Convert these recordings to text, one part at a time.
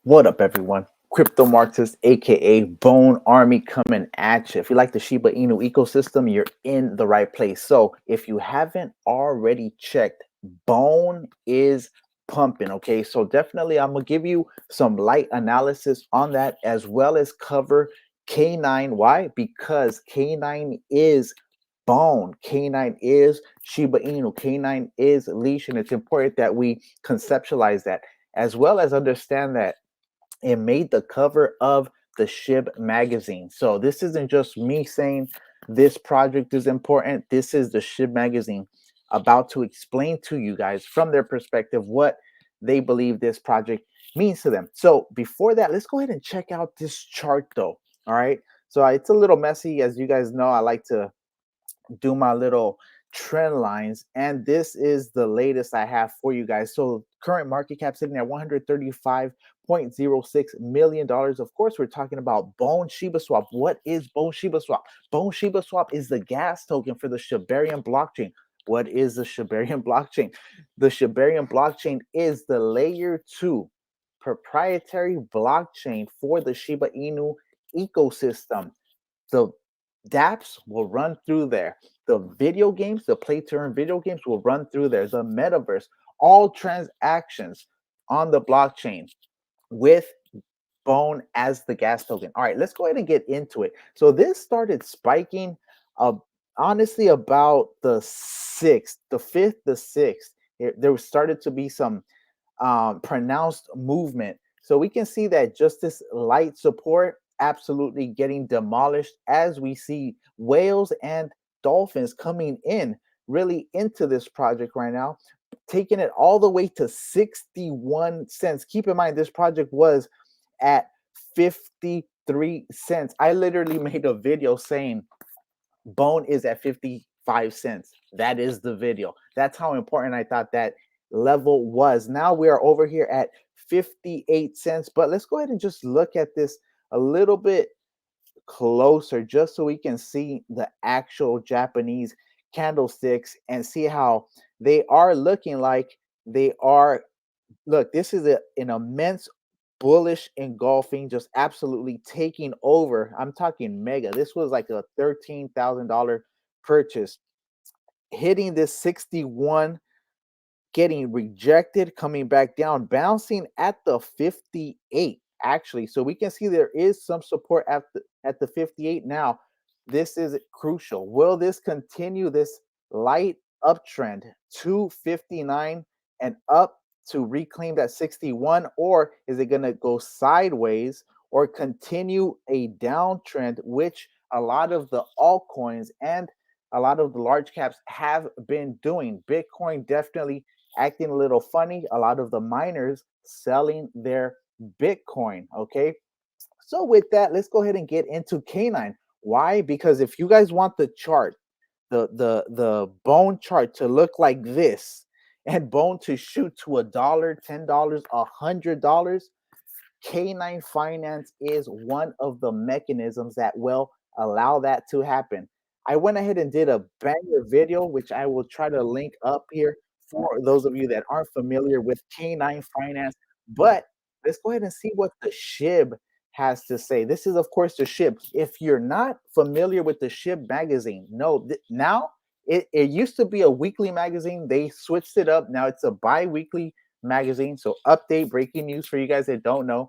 What up, everyone? Crypto Marxist, aka Bone Army, coming at you. If you like the Shiba Inu ecosystem, you're in the right place. So, if you haven't already checked, Bone is pumping. Okay, so definitely, I'm gonna give you some light analysis on that as well as cover K9. Why? Because K9 is Bone. K9 is Shiba Inu. K9 is leash, and it's important that we conceptualize that as well as understand that it made the cover of the Shib magazine. So this isn't just me saying this project is important. This is the Shib magazine about to explain to you guys from their perspective what they believe this project means to them. So before that, let's go ahead and check out this chart though. All right. So it's a little messy. As you guys know, I like to do my little trend lines, and this is the latest I have for you guys. So current market cap sitting at $135.06 million. Of course, we're talking about Bone Shiba Swap. What is Bone Shiba Swap? Bone Shiba Swap is the gas token for the Shibarium blockchain. What is the Shibarium blockchain? The Shibarium blockchain is the layer 2 proprietary blockchain for the Shiba Inu ecosystem. The dApps will run through there. The video games, the play to earn video games will run through there. The metaverse, all transactions on the blockchain with Bone as the gas token. All right, let's go ahead and get into it. So this started spiking honestly about the 6th, the 5th, the 6th. There started to be some pronounced movement. So we can see that just this light support absolutely getting demolished as we see whales and dolphins coming in really into this project right now, taking it all the way to 61 cents. Keep in mind, this project was at 53 cents. I literally made a video saying Bone is at 55 cents. That is the video. That's how important I thought that level was. Now we are over here at 58 cents. But let's go ahead and just look at this a little bit closer just so we can see the actual Japanese candlesticks and see how they are looking like they are. Look, this is an immense bullish engulfing, just absolutely taking over. I'm talking mega. This was like a $13,000 purchase, hitting this 61, getting rejected, coming back down, bouncing at the 58 actually. So we can see there is some support at the 58 now. This is crucial. Will this continue this light uptrend to 59 and up to reclaim that 61, or is it going to go sideways or continue a downtrend, which a lot of the altcoins and a lot of the large caps have been doing? Bitcoin definitely acting a little funny. A lot of the miners selling their Bitcoin. Okay. So with that, let's go ahead and get into K9. Why? Because if you guys want the chart, the Bone chart to look like this, and Bone to shoot to $1, $10, $100, K9 Finance is one of the mechanisms that will allow that to happen. I went ahead and did a banger video, which I will try to link up here for those of you that aren't familiar with K9 Finance. But let's go ahead and see what the Shib has to say. This is, of course, the Shib. If you're not familiar with the Shib magazine, no, now it used to be a weekly magazine. They switched it up. Now it's a bi-weekly magazine. So update, breaking news for you guys that don't know.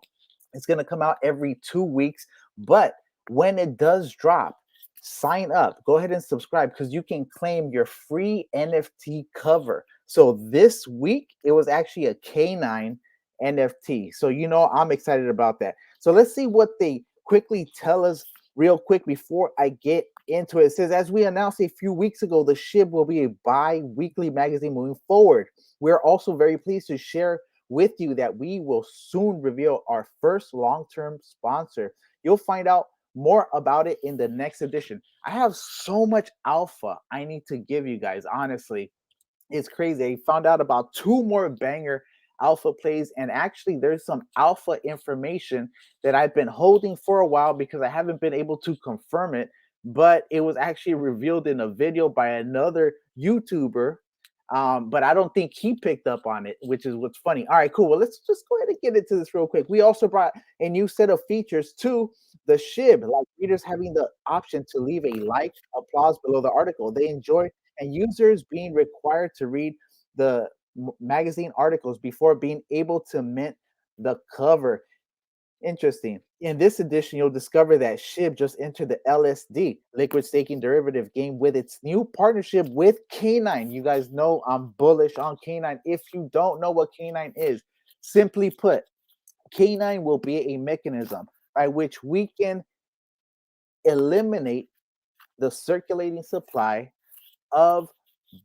It's going to come out every 2 weeks. But when it does drop, sign up. Go ahead and subscribe because you can claim your free NFT cover. So this week, it was actually a K9 NFT. So, I'm excited about that. So let's see what they quickly tell us real quick before I get into it. It says, as we announced a few weeks ago, the Shib will be a bi-weekly magazine moving forward. We're also very pleased to share with you that we will soon reveal our first long-term sponsor. You'll find out more about it in the next edition. I have so much alpha I need to give you guys, honestly. It's crazy. I found out about 2 more banger alpha plays, and actually there's some alpha information that I've been holding for a while because I haven't been able to confirm it, but it was actually revealed in a video by another YouTuber But I don't think he picked up on it, which is what's funny. All right, cool. Well, let's just go ahead and get into this real quick. We also brought a new set of features to the Shib, like readers having the option to leave a like, applause below the article they enjoy, and users being required to read the magazine articles before being able to mint the cover. Interesting. In this edition, you'll discover that Shib just entered the LSD, liquid staking derivative game, with its new partnership with K9. You guys know I'm bullish on K9. If you don't know what K9 is, simply put, K9 will be a mechanism by which we can eliminate the circulating supply of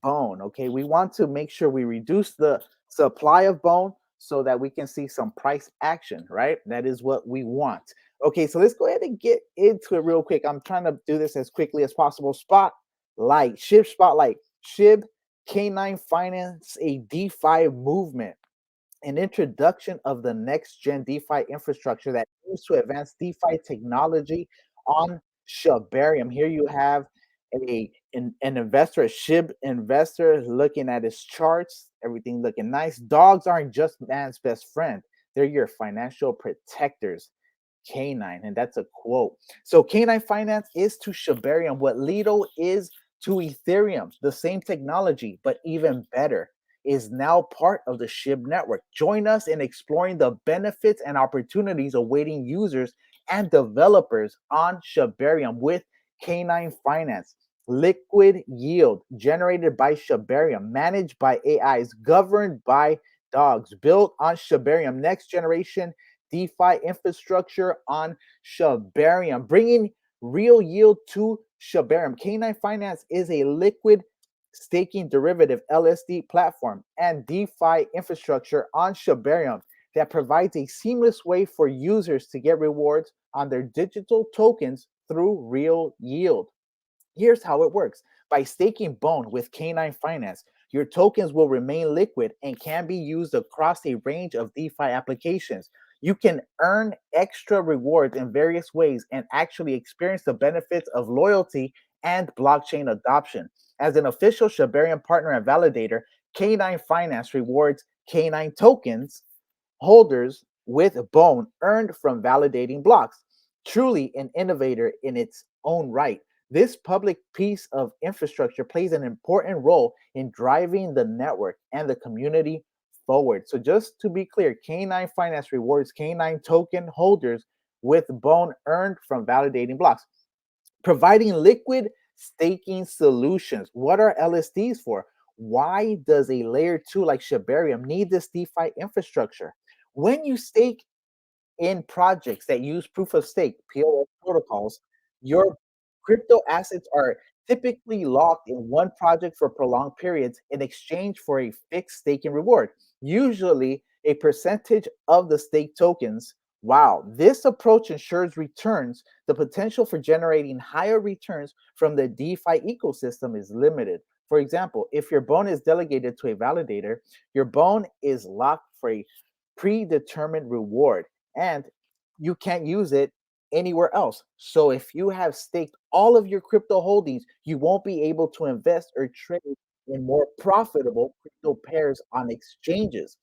bone. Okay, we want to make sure we reduce the supply of bone so that we can see some price action, right? That is what we want. Okay, so let's go ahead and get into it real quick. I'm trying to do this as quickly as possible. Spotlight, Shib Spotlight, Shib K9 Finance, a DeFi movement, an introduction of the next gen DeFi infrastructure that aims to advance DeFi technology on Shibarium. Here you have an investor, a Shib investor, looking at his charts, everything looking nice. Dogs aren't just man's best friend; they're your financial protectors. K9, and that's a quote. So K9 Finance is to Shibarium what Lido is to Ethereum. The same technology, but even better, is now part of the Shib network. Join us in exploring the benefits and opportunities awaiting users and developers on Shibarium with K9 Finance. Liquid yield generated by Shibarium, managed by AIs, governed by dogs, built on Shibarium, next generation DeFi infrastructure on Shibarium, bringing real yield to Shibarium. K9 Finance is a liquid staking derivative LSD platform and DeFi infrastructure on Shibarium that provides a seamless way for users to get rewards on their digital tokens through real yield. Here's how it works. By staking Bone with K9 Finance, your tokens will remain liquid and can be used across a range of DeFi applications. You can earn extra rewards in various ways and actually experience the benefits of loyalty and blockchain adoption. As an official Shibarium partner and validator, K9 Finance rewards K9 tokens holders with Bone earned from validating blocks. Truly an innovator in its own right. This public piece of infrastructure plays an important role in driving the network and the community forward. So, just to be clear, K9 Finance rewards K9 token holders with Bone earned from validating blocks. Providing liquid staking solutions. What are LSDs for? Why does a layer two like Shibarium need this DeFi infrastructure? When you stake in projects that use proof of stake (POS) protocols, your crypto assets are typically locked in one project for prolonged periods in exchange for a fixed staking reward, usually a percentage of the stake tokens. Wow, this approach ensures returns. The potential for generating higher returns from the DeFi ecosystem is limited. For example, if your bone is delegated to a validator, your bone is locked for a predetermined reward and you can't use it anywhere else. So if you have staked all of your crypto holdings, you won't be able to invest or trade in more profitable crypto pairs on exchanges.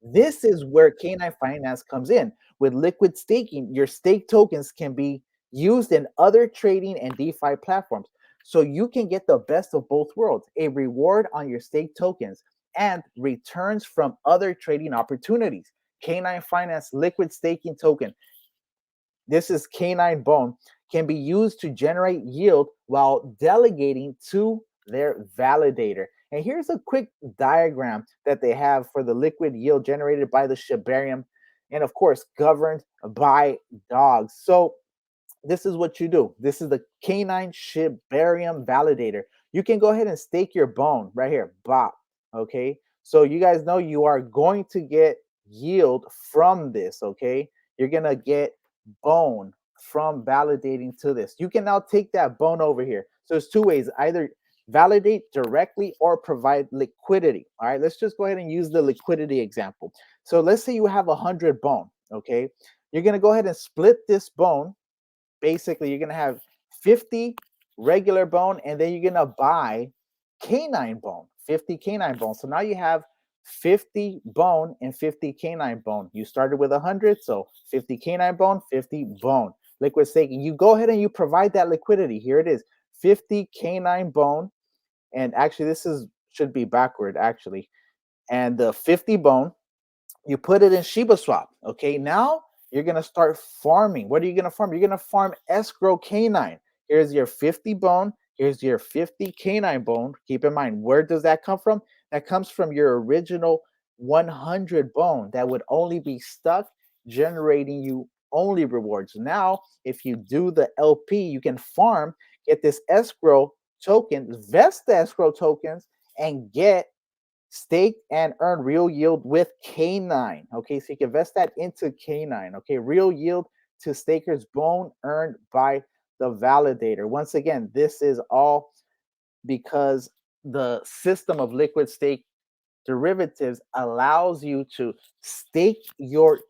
This is where K9 Finance comes in. With liquid staking, your stake tokens can be used in other trading and DeFi platforms. So you can get the best of both worlds, a reward on your stake tokens and returns from other trading opportunities. K9 Finance liquid staking token, this is K9 Bone, can be used to generate yield while delegating to their validator. And here's a quick diagram that they have for the liquid yield generated by the Shibarium and, of course, governed by dogs. So this is what you do. This is the K9 Shibarium validator. You can go ahead and stake your bone right here. Bop. Okay. So you guys know you are going to get yield from this. Okay. You're going to get bone from validating to this. You can now take that bone over here. So there's two ways, either validate directly or provide liquidity. All right. Let's just go ahead and use the liquidity example. So let's say you have 100 bone. Okay. You're going to go ahead and split this bone. Basically, you're gonna have 50 regular bone, and then you're gonna buy K9 bone 50 canine bone. So now you have 50 bone and 50 canine bone. You started with 100, so 50 canine bone, 50 bone. Liquid staking. You go ahead and you provide that liquidity. Here it is, 50 canine bone, and actually this is should be backward actually. And the 50 bone, you put it in Shiba Swap. Okay, now you're gonna start farming. What are you gonna farm? You're gonna farm escrow canine. Here's your 50 bone. Here's your 50 canine bone. Keep in mind, where does that come from? That comes from your original 100 bone that would only be stuck, generating you only rewards. Now, if you do the LP, you can farm, get this escrow token, vest the escrow tokens, and get stake and earn real yield with K9. Okay, so you can invest that into K9. Okay, real yield to stakers bone earned by the validator. Once again, this is all because the system of liquid stake derivatives allows you to stake your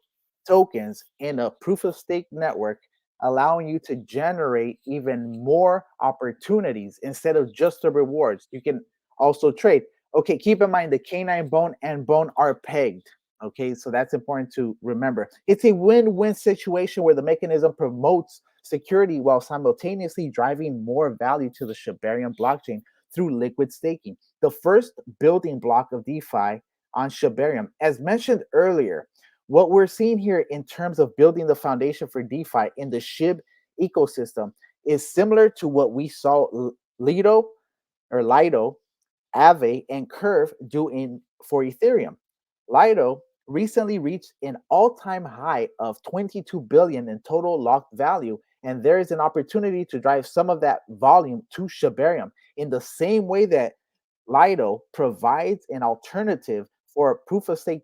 tokens in a proof of stake network, allowing you to generate even more opportunities instead of just the rewards. You can also trade. Okay, keep in mind the canine bone and bone are pegged. Okay, so that's important to remember. It's a win win situation where the mechanism promotes security while simultaneously driving more value to the Shibarium blockchain through liquid staking, the first building block of DeFi on Shibarium. As mentioned earlier, what we're seeing here in terms of building the foundation for DeFi in the Shib ecosystem is similar to what we saw Lido or Lido, Aave, and Curve do for Ethereum. Lido recently reached an all-time high of 22 billion in total locked value, and there is an opportunity to drive some of that volume to Shibarium in the same way that Lido provides an alternative for proof of stake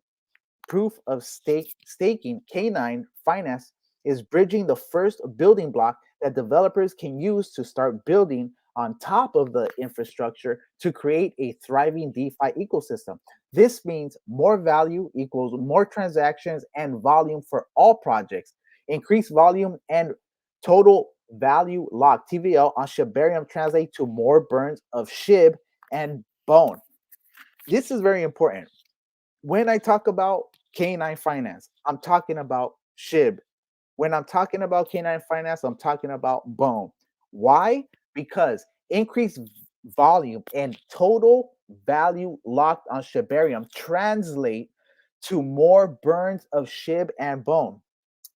staking. K9 Finance is bridging the first building block that developers can use to start building on top of the infrastructure to create a thriving DeFi ecosystem. This means more value equals more transactions and volume for all projects. Increased volume and total value lock TVL on Shibarium translate to more burns of Shib and bone. This is very important. When I talk about K9 Finance, I'm talking about Shib. When I'm talking about K9 Finance, I'm talking about Bone. Why? Because increased volume and total value locked on Shibarium translate to more burns of Shib and Bone.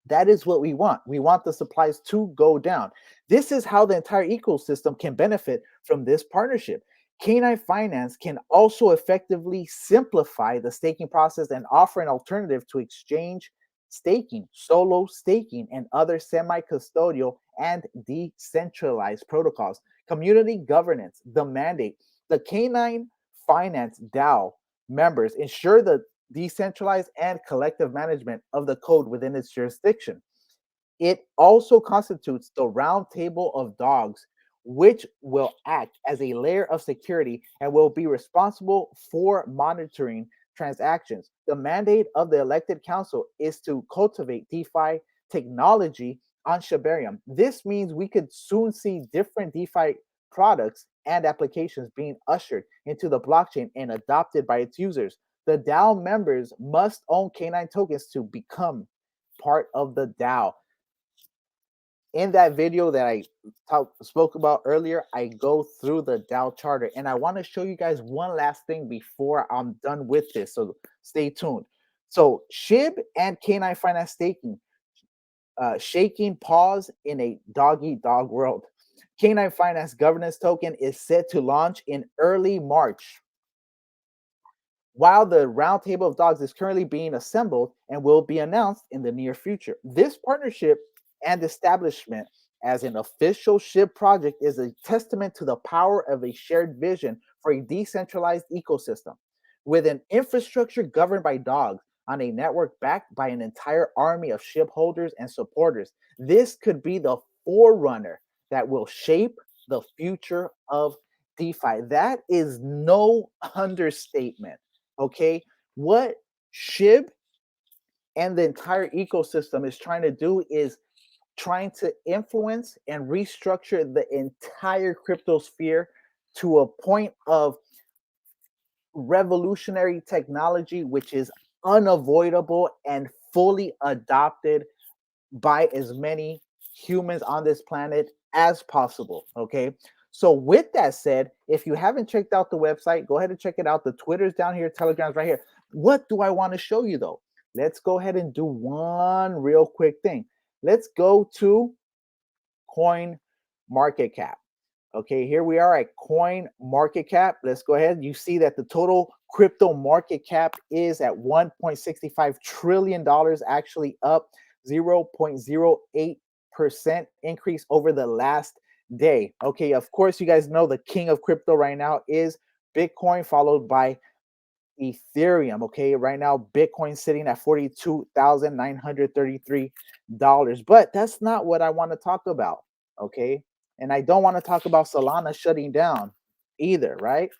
That is what we want. We want the supplies to go down. This is how the entire ecosystem can benefit from this partnership. K9 Finance can also effectively simplify the staking process and offer an alternative to exchange staking, solo staking, and other semi custodial and decentralized protocols. Community governance, the mandate. The K9 Finance DAO members ensure the decentralized and collective management of the code within its jurisdiction. It also constitutes the round table of dogs, which will act as a layer of security and will be responsible for monitoring transactions. The mandate of the elected council is to cultivate DeFi technology on Shibarium. This means we could soon see different DeFi products and applications being ushered into the blockchain and adopted by its users. The DAO members must own K9 tokens to become part of the DAO. In that video that I spoke about earlier, I go through the DAO charter, and I want to show you guys one last thing before I'm done with this. So stay tuned. So Shib and K9 Finance staking, shaking paws in a dog eat dog world. K9 Finance governance token is set to launch in early March, while the roundtable of dogs is currently being assembled and will be announced in the near future. This partnership and establishment as an official SHIB project is a testament to the power of a shared vision for a decentralized ecosystem. With an infrastructure governed by dogs on a network backed by an entire army of SHIB holders and supporters, this could be the forerunner that will shape the future of DeFi. That is no understatement. Okay, what SHIB and the entire ecosystem is trying to do is trying to influence and restructure the entire crypto sphere to a point of revolutionary technology which is unavoidable and fully adopted by as many humans on this planet as possible. Okay. So, with that said, if you haven't checked out the website, go ahead and check it out. The Twitter's down here, Telegram's right here. What do I want to show you though? Let's go ahead and do one real quick thing. Let's go to Coin Market Cap. Okay, here we are at Coin Market Cap. Let's go ahead. You see that the total crypto market cap is at $1.65 trillion, actually up 0.08% increase over the last day. Okay, of course, you guys know the king of crypto right now is Bitcoin, followed by Ethereum. Okay, right now Bitcoin sitting at $42,933. But that's not what I want to talk about. Okay, and I don't want to talk about Solana shutting down either, right?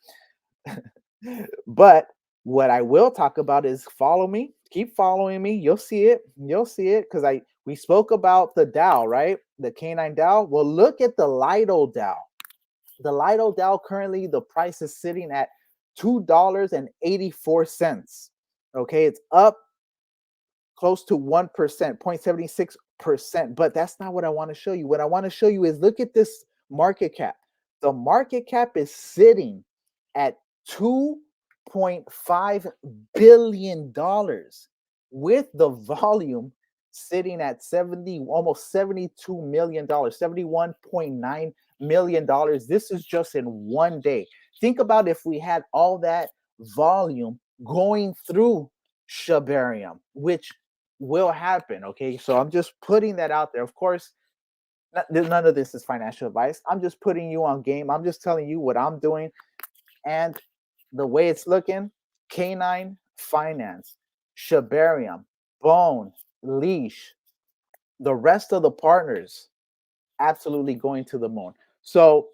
But what I will talk about is follow me, keep following me. You'll see it. You'll see it because we spoke about the DAO, right? The Canine DAO. Well, look at the Lido DAO. The Lido DAO currently the price is sitting at $2.84. Okay, it's up close to 1%, 0.76%. But that's not what I want to show you. What I want to show you is look at this market cap. The market cap is sitting at $2.5 billion with the volume sitting at almost $72 million, $71.9 million. This is just in one day. Think about if we had all that volume going through Shibarium, which will happen. Okay, so I'm just putting that out there. Of course, none of this is financial advice. I'm just putting you on game. I'm just telling you what I'm doing and the way it's looking. Canine Finance, Shibarium, Bone, Leash, the rest of the partners absolutely going to the moon. So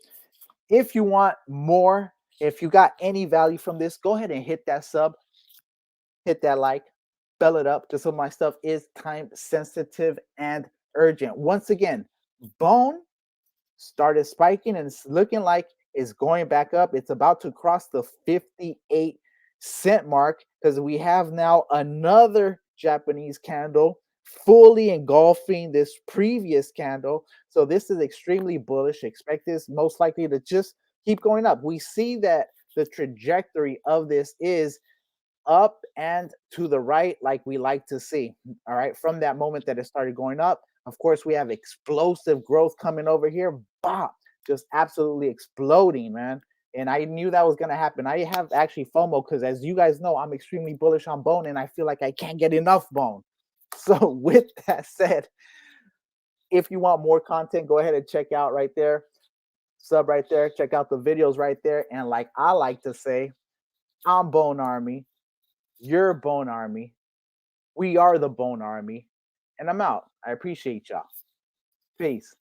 if you want more, if you got any value from this, go ahead and hit that sub, hit that like, bell it up, because some of my stuff is time sensitive and urgent. Once again, Bone started spiking and it's looking like it's going back up. It's about to cross the 58-cent mark because we have now another Japanese candle fully engulfing this previous candle. So this is extremely bullish. Expect this most likely to just keep going up. We see that the trajectory of this is up and to the right, like we like to see. All right, from that moment that it started going up, of course, we have explosive growth coming over here. Bah, just absolutely exploding, man. And I knew that was going to happen. I have actually FOMO because, as you guys know, I'm extremely bullish on Bone and I feel like I can't get enough Bone. So, with that said, if you want more content, go ahead and check out right there. Sub right there. Check out the videos right there. And, like I like to say, I'm Bone Army. You're Bone Army. We are the Bone Army. And I'm out. I appreciate y'all. Peace.